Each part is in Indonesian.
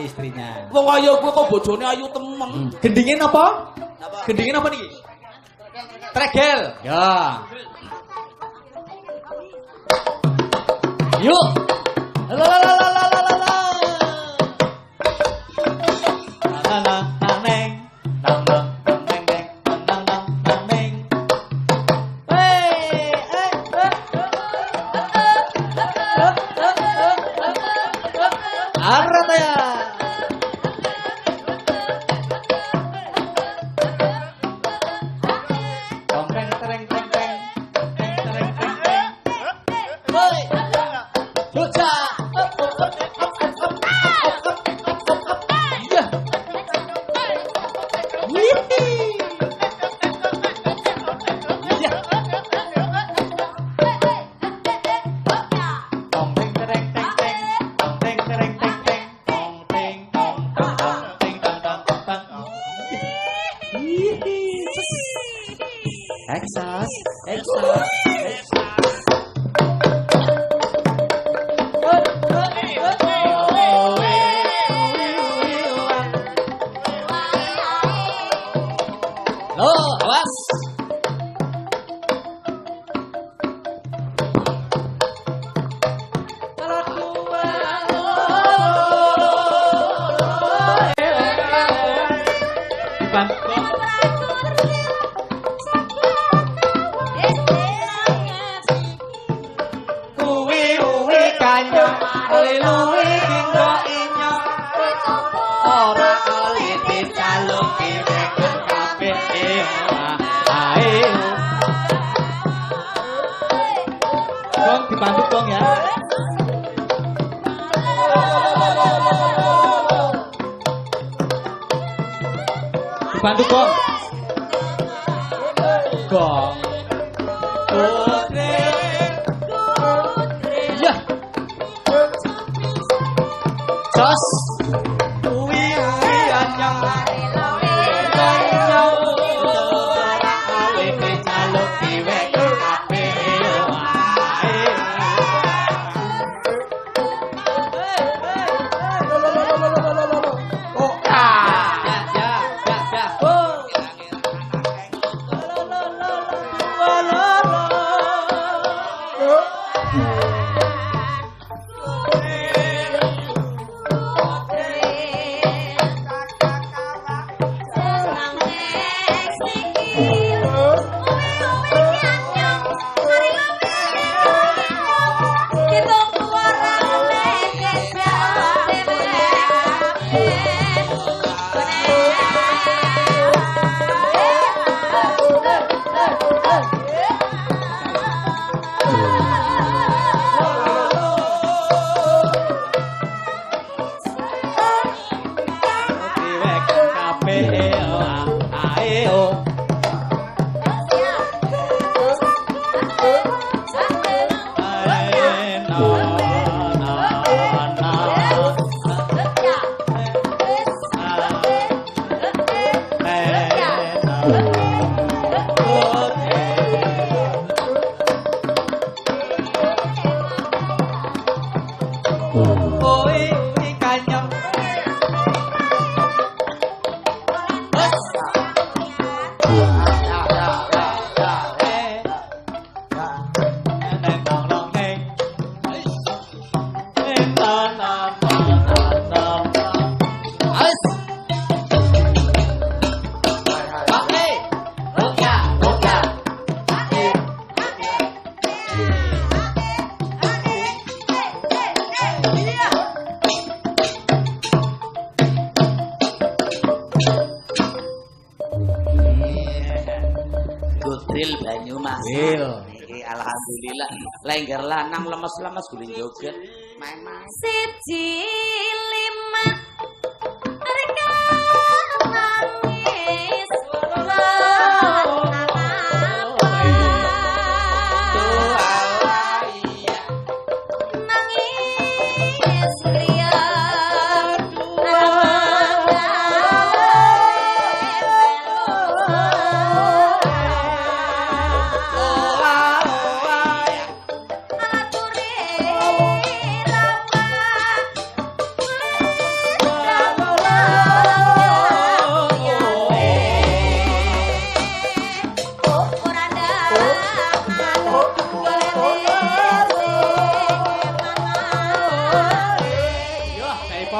istrinya. Wong ayu kuwi kok bojone ayu temen. Gendingin apa? Gendingin apa niki? Tregel. Ya. Yuk. Lalalalalalala. Nang nang nang neng neng nang nang nang neng. Hey, Arata ya. Teng tereng teng teng. Teng tereng teng teng. Woi. Bocah. Iya. Yipi. Iya. Tong teng tereng teng teng. Tong teng tereng teng teng. Tong teng tong tong tong teng tong tong tong tong. Yipi. Exas, exas, exas. Oh, awas. Dibantu dong ya. Dibantu dong. Gong. Putri. Ya. Jos. Uwi anyang. Alhamdulillah, lengger lanang lemes-lemes guling joget. Main-main. Siji lima mereka nangis nangis pria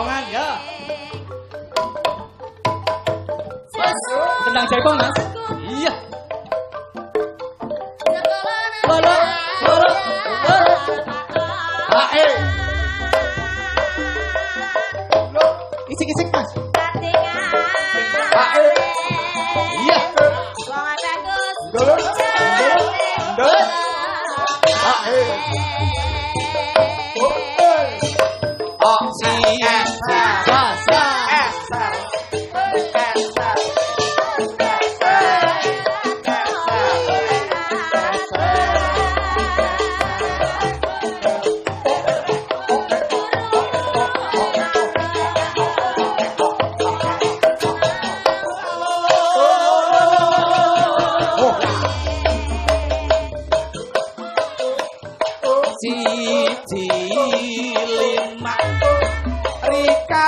Jaipongan ya. Sekolah Tendang jaipong Mas. Iya. Lolo, lolo, lolo. Ae. Isik-isik Mas. Ae. Iya. Dulur. Dulur. Ae. Oh, si sa sa. Siji lima Rika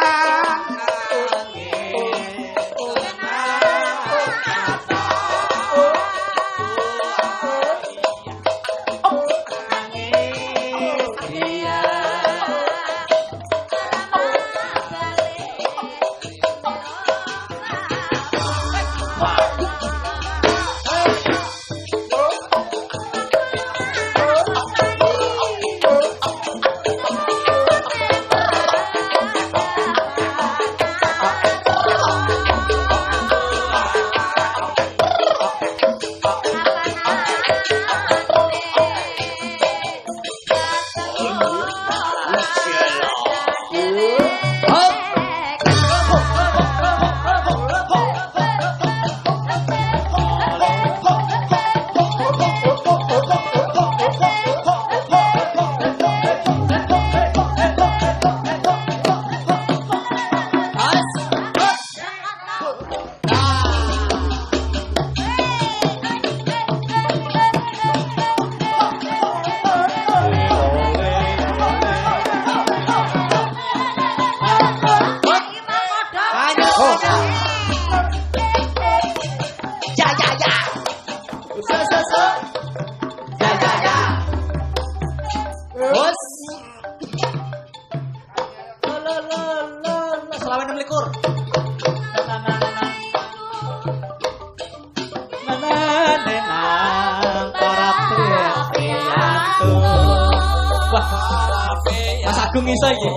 Mas Agung iso iki.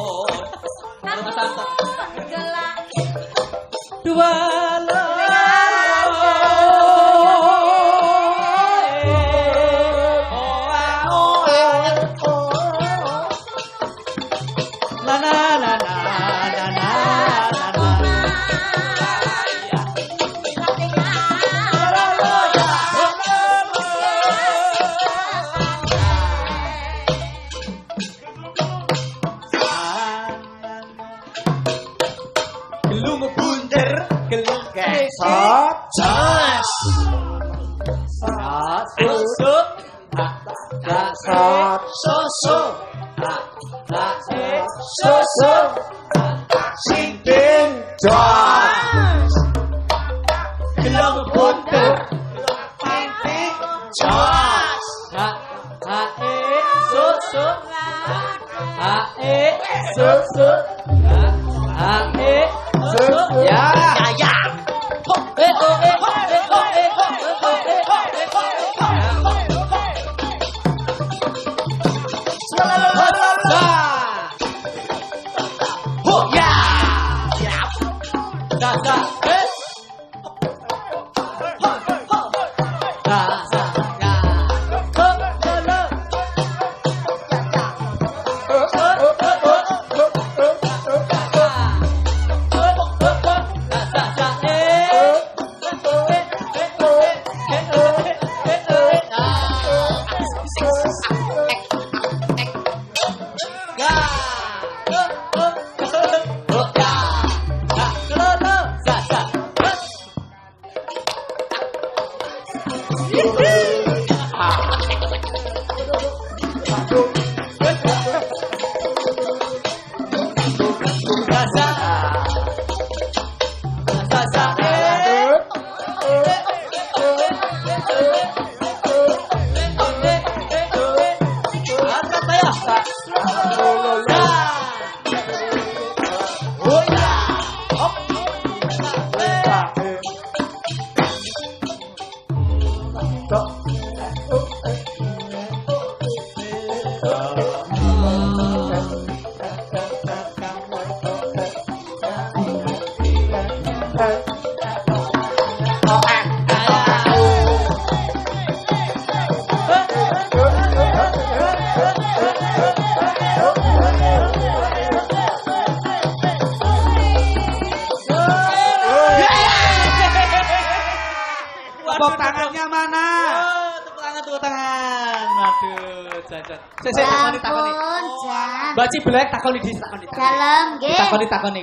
Karo Mas Santo. Dua Waduh, jajan. Sik takoni. Ampun, Jan. Mbak Ciblek takoni dis takoni. Dalam nggih. Takoni.